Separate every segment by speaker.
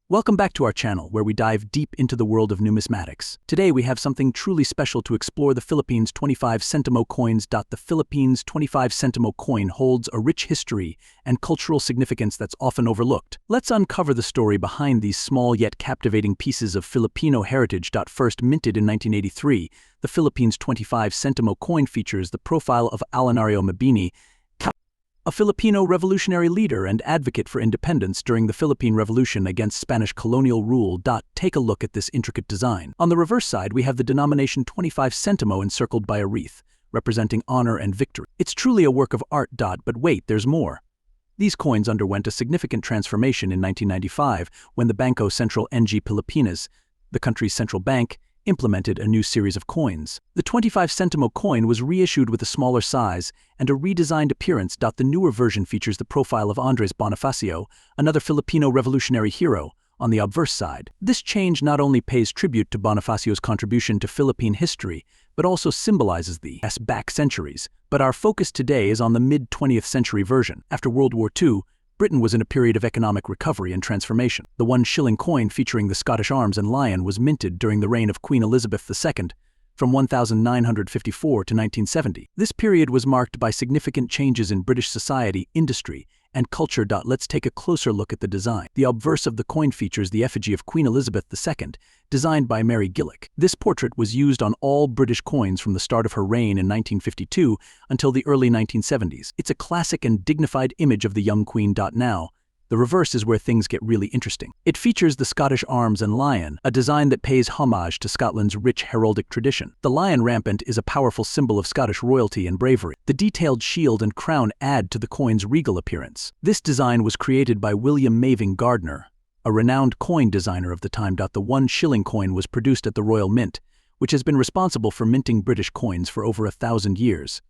Speaker 1: Welcome back to our channel, where we dive deep into the world of numismatics. Today we have something truly special to explore: the Philippines 25 centimo coins. The Philippines 25 centimo coin holds a rich history and cultural significance that's often overlooked. Let's uncover the story behind these small yet captivating pieces of Filipino heritage. First minted in 1983, the Philippines 25 centimo coin features the profile of Apolinario Mabini, a Filipino revolutionary leader and advocate for independence during the Philippine Revolution against Spanish colonial rule. Take a look at this intricate design. On the reverse side, we have the denomination 25 centimo encircled by a wreath, representing honor and victory. It's truly a work of art. But wait, there's more. These coins underwent a significant transformation in 1995 when the Bangko Sentral ng Pilipinas, the country's central bank, implemented a new series of coins. The 25 centimo coin was reissued with a smaller size and a redesigned appearance. The newer version features the profile of Andres Bonifacio, another Filipino revolutionary hero, on the obverse side. This change not only pays tribute to Bonifacio's contribution to Philippine history, but also symbolizes the back centuries. But our focus today is on the mid-20th century version. After World War II, Britain was in a period of economic recovery and transformation. The 1 shilling coin featuring the Scottish arms and lion was minted during the reign of Queen Elizabeth II from 1954 to 1970. This period was marked by significant changes in British society, industry, and culture. Let's take a closer look at the design. The obverse of the coin features the effigy of Queen Elizabeth II, designed by Mary Gillick. This portrait was used on all British coins from the start of her reign in 1952 until the early 1970s. It's a classic and dignified image of the young queen. Now, the reverse is where things get really interesting. It features the Scottish arms and lion, a design that pays homage to Scotland's rich heraldic tradition. The lion rampant is a powerful symbol of Scottish royalty and bravery. The detailed shield and crown add to the coin's regal appearance. This design was created by William Maving Gardner, a renowned coin designer of the time. The 1 shilling coin was produced at the Royal Mint, which has been responsible for minting British coins for over 1,000 years.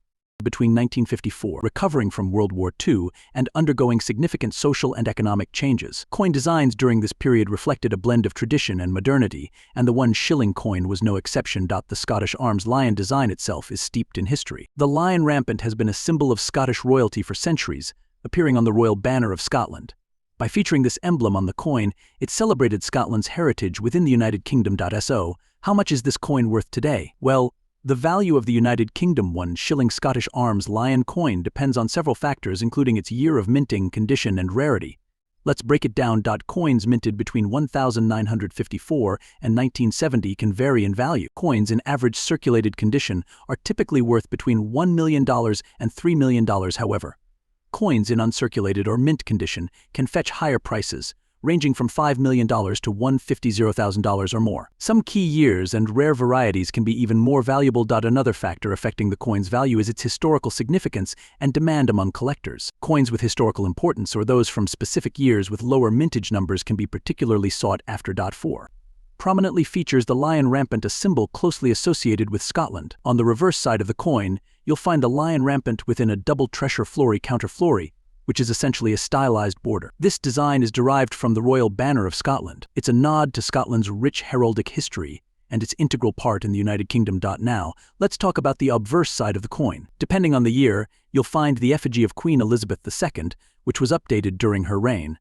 Speaker 1: Between 1954, recovering from World War II and undergoing significant social and economic changes. Coin designs during this period reflected a blend of tradition and modernity, and the 1 shilling coin was no exception. The Scottish arms lion design itself is steeped in history. The lion rampant has been a symbol of Scottish royalty for centuries, appearing on the royal banner of Scotland. By featuring this emblem on the coin, it celebrated Scotland's heritage within the United Kingdom. So, how much is this coin worth today? Well, the value of the United Kingdom 1 shilling Scottish arms lion coin depends on several factors, including its year of minting, condition, and rarity. Let's break it down. Coins minted between 1954 and 1970 can vary in value. Coins in average circulated condition are typically worth between $1 million and $3 million. However, coins in uncirculated or mint condition can fetch higher prices, ranging from $5 million to $150,000 or more. Some key years and rare varieties can be even more valuable. Another factor affecting the coin's value is its historical significance and demand among collectors. Coins with historical importance, or those from specific years with lower mintage numbers, can be particularly sought after. 4 prominently features the lion rampant, a symbol closely associated with Scotland. On the reverse side of the coin, you'll find the lion rampant within a double treasure flory counterflory, which is essentially a stylized border. This design is derived from the royal banner of Scotland. It's a nod to Scotland's rich heraldic history and its integral part in the United Kingdom. Now, let's talk about the obverse side of the coin. Depending on the year, you'll find the effigy of Queen Elizabeth II, which was updated during her reign.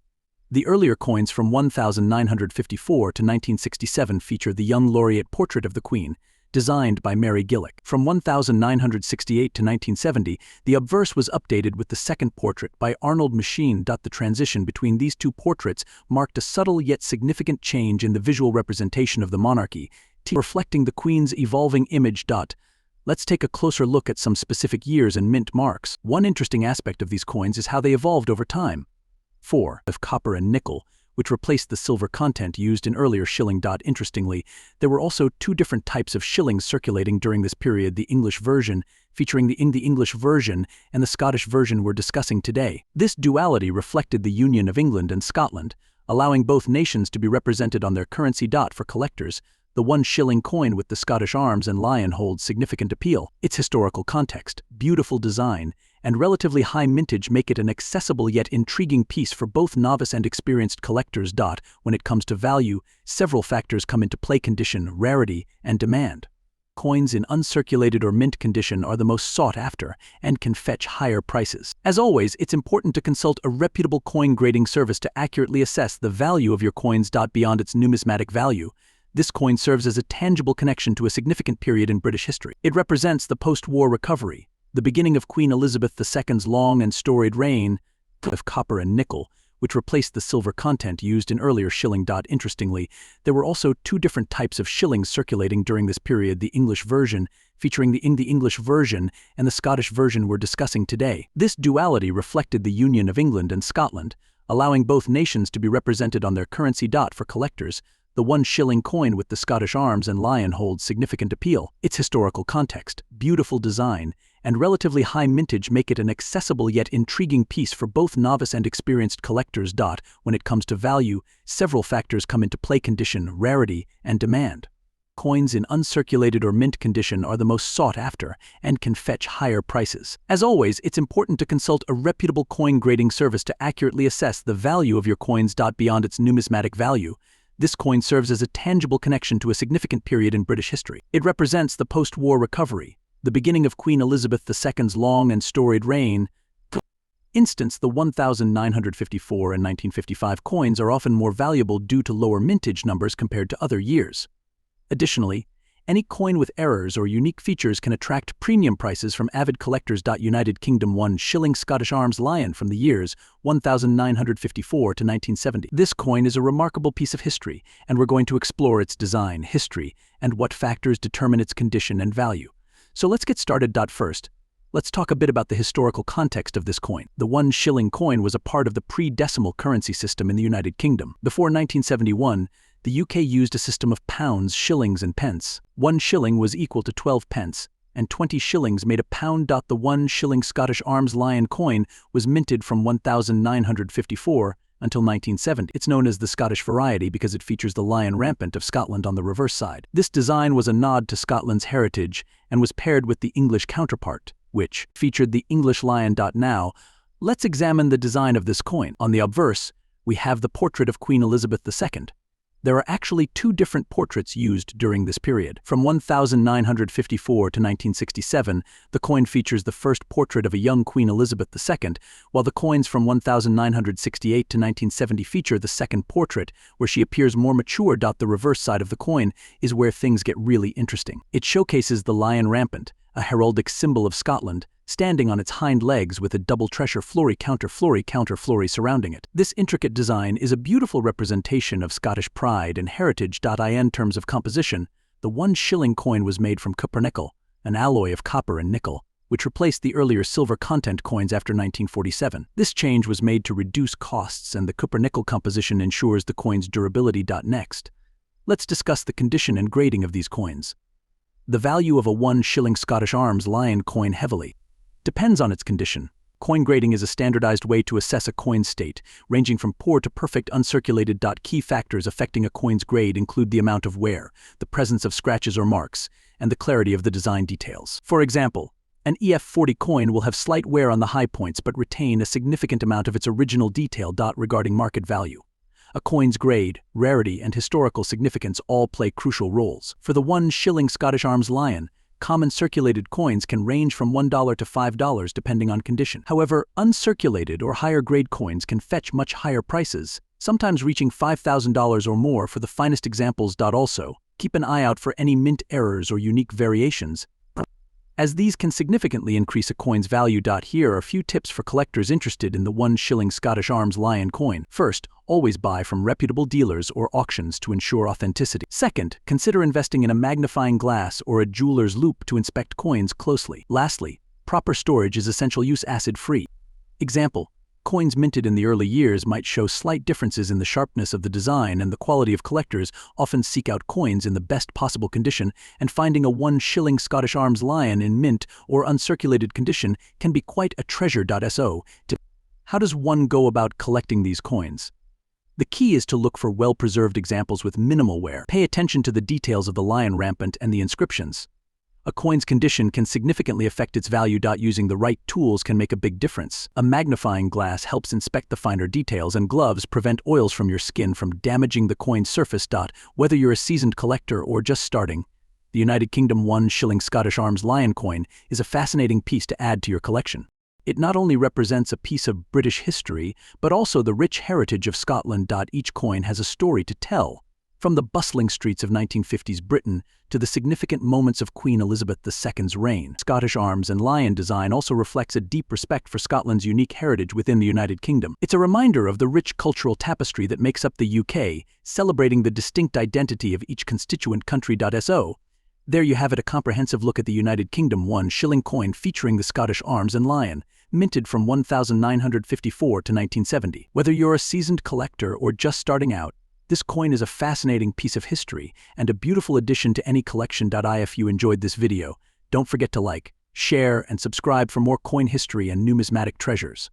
Speaker 1: The earlier coins from 1954 to 1967 feature the young laureate portrait of the Queen, designed by Mary Gillick. From 1968 to 1970, the obverse was updated with the second portrait by Arnold Machine. The transition between these two portraits marked a subtle yet significant change in the visual representation of the monarchy, reflecting the Queen's evolving image. Let's take a closer look at some specific years and mint marks. One interesting aspect of these coins is how they evolved over time. 4 of copper and nickel, which replaced the silver content used in earlier shilling. Interestingly, there were also 2 different types of shillings circulating during this period. The English version, featuring the English version, and the Scottish version we're discussing today. This duality reflected the union of England and Scotland, allowing both nations to be represented on their currency. For collectors, the 1 shilling coin with the Scottish arms and lion holds significant appeal. Its historical context, beautiful design, and relatively high mintage make it an accessible yet intriguing piece for both novice and experienced collectors. When it comes to value, several factors come into play: condition, rarity, and demand. Coins in uncirculated or mint condition are the most sought after and can fetch higher prices. As always, it's important to consult a reputable coin grading service to accurately assess the value of your coins. Beyond its numismatic value, this coin serves as a tangible connection to a significant period in British history. It represents the post-war recovery, the beginning of Queen Elizabeth II's long and storied reign of copper and nickel, which replaced the silver content used in earlier shilling. Interestingly, there were also two different types of shillings circulating during this period: the English version, featuring the English version, and the Scottish version we're discussing today. This duality reflected the union of England and Scotland, allowing both nations to be represented on their currency. For collectors, the 1 shilling coin with the Scottish arms and lion holds significant appeal. Its historical context, beautiful design, and relatively high mintage make it an accessible yet intriguing piece for both novice and experienced collectors. When it comes to value, several factors come into play: condition, rarity, and demand. Coins in uncirculated or mint condition are the most sought after and can fetch higher prices. As always, it's important to consult a reputable coin grading service to accurately assess the value of your coins. Beyond its numismatic value, this coin serves as a tangible connection to a significant period in British history. It represents the post-war recovery, the beginning of Queen Elizabeth II's long and storied reign. Instance, the 1954 and 1955 coins are often more valuable due to lower mintage numbers compared to other years. Additionally, any coin with errors or unique features can attract premium prices from avid collectors. United Kingdom 1 shilling Scottish Arms Lion from the years 1954 to 1970. This coin is a remarkable piece of history, and we're going to explore its design, history, and what factors determine its condition and value. So let's get started. First, let's talk a bit about the historical context of this coin. The 1 shilling coin was a part of the pre-decimal currency system in the United Kingdom. Before 1971, the UK used a system of pounds, shillings, and pence. 1 shilling was equal to 12 pence, and 20 shillings made a pound. The 1 shilling Scottish Arms Lion coin was minted from 1954 until 1970. It's known as the Scottish variety because it features the lion rampant of Scotland on the reverse side. This design was a nod to Scotland's heritage and was paired with the English counterpart, which featured the English lion. Now, let's examine the design of this coin. On the obverse, we have the portrait of Queen Elizabeth II. There are actually two different portraits used during this period. From 1954 to 1967, the coin features the first portrait of a young Queen Elizabeth II, while the coins from 1968 to 1970 feature the second portrait, where she appears more mature. The reverse side of the coin is where things get really interesting. It showcases the lion rampant, a heraldic symbol of Scotland, standing on its hind legs with a double treasure flory counter flory surrounding it. This intricate design is a beautiful representation of Scottish pride and heritage. In terms of composition, the 1 shilling coin was made from cupronickel, an alloy of copper and nickel, which replaced the earlier silver content coins after 1947. This change was made to reduce costs, and the cupronickel composition ensures the coin's durability. Next, let's discuss the condition and grading of these coins. The value of a 1 shilling Scottish Arms Lion coin heavily depends on its condition. Coin grading is a standardized way to assess a coin's state, ranging from poor to perfect uncirculated. Key factors affecting a coin's grade include the amount of wear, the presence of scratches or marks, and the clarity of the design details. For example, an EF40 coin will have slight wear on the high points but retain a significant amount of its original detail. Regarding market value, a coin's grade, rarity, and historical significance all play crucial roles. For the 1 shilling Scottish Arms Lion, common circulated coins can range from $1 to $5 depending on condition. However, uncirculated or higher grade coins can fetch much higher prices, sometimes reaching $5,000 or more for the finest examples. Also, keep an eye out for any mint errors or unique variations, as these can significantly increase a coin's value. Here are a few tips for collectors interested in the 1 shilling Scottish Arms Lion coin. First, always buy from reputable dealers or auctions to ensure authenticity. Second, consider investing in a magnifying glass or a jeweler's loupe to inspect coins closely. Lastly, proper storage is essential. Use acid-free. Example, coins minted in the early years might show slight differences in the sharpness of the design and the quality. Of collectors often seek out coins in the best possible condition, and finding a 1 shilling Scottish Arms Lion in mint or uncirculated condition can be quite a treasure. How does one go about collecting these coins? The key is to look for well-preserved examples with minimal wear. Pay attention to the details of the lion rampant and the inscriptions. A coin's condition can significantly affect its value. Using the right tools can make a big difference. A magnifying glass helps inspect the finer details, and gloves prevent oils from your skin from damaging the coin's surface. Whether you're a seasoned collector or just starting, The United Kingdom 1 shilling Scottish Arms Lion coin is a fascinating piece to add to your collection. It not only represents a piece of British history, but also the rich heritage of Scotland. Each coin has a story to tell, from the bustling streets of 1950s Britain to the significant moments of Queen Elizabeth II's reign. Scottish arms and lion design also reflects a deep respect for Scotland's unique heritage within the United Kingdom. It's a reminder of the rich cultural tapestry that makes up the UK, celebrating the distinct identity of each constituent country. So, there you have it, a comprehensive look at the United Kingdom 1 shilling coin featuring the Scottish arms and lion, minted from 1954 to 1970. Whether you're a seasoned collector or just starting out, this coin is a fascinating piece of history and a beautiful addition to any collection. If you enjoyed this video, don't forget to like, share, and subscribe for more coin history and numismatic treasures.